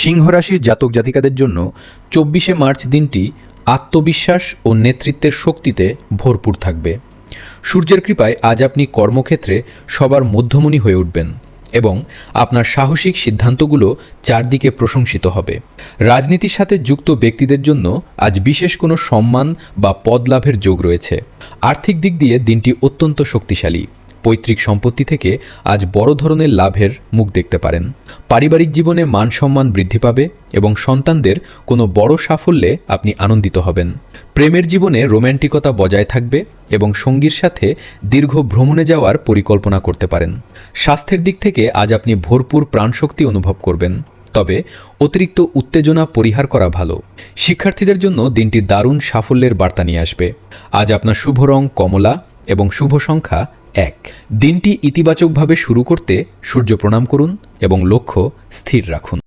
সিংহ রাশির জাতক জাতিকাদের জন্য ২৪শে মার্চ দিনটি আত্মবিশ্বাস ও নেতৃত্বের শক্তিতে ভরপুর থাকবে। সূর্যের কৃপায় আজ আপনি কর্মক্ষেত্রে সবার মধ্যমণি হয়ে উঠবেন এবং আপনার সাহসিক সিদ্ধান্তগুলো চারদিকে প্রশংসিত হবে। রাজনীতির সাথে যুক্ত ব্যক্তিদের জন্য আজ বিশেষ কোনো সম্মান বা পদ লাভের যোগ রয়েছে। আর্থিক দিক দিয়ে দিনটি অত্যন্ত শক্তিশালী। পৈতৃক সম্পত্তি থেকে আজ বড় ধরনের লাভের মুখ দেখতে পারেন। পারিবারিক জীবনে মান সম্মান বৃদ্ধি পাবে এবং সন্তানদের কোনো বড় সাফল্যে আপনি আনন্দিত হবেন। প্রেমের জীবনে রোম্যান্টিকতা বজায় থাকবে এবং সঙ্গীর সাথে দীর্ঘ ভ্রমণে যাওয়ার পরিকল্পনা করতে পারেন। স্বাস্থ্যের দিক থেকে আজ আপনি ভরপুর প্রাণশক্তি অনুভব করবেন, তবে অতিরিক্ত উত্তেজনা পরিহার করা ভালো। শিক্ষার্থীদের জন্য দিনটি দারুণ সাফল্যের বার্তা নিয়ে আসবে। আজ আপনার শুভ রং কমলা এবং শুভ সংখ্যা ১। দিনটি ইতিবাচকভাবে শুরু করতে সূর্য প্রণাম করুন এবং লক্ষ্য স্থির রাখুন।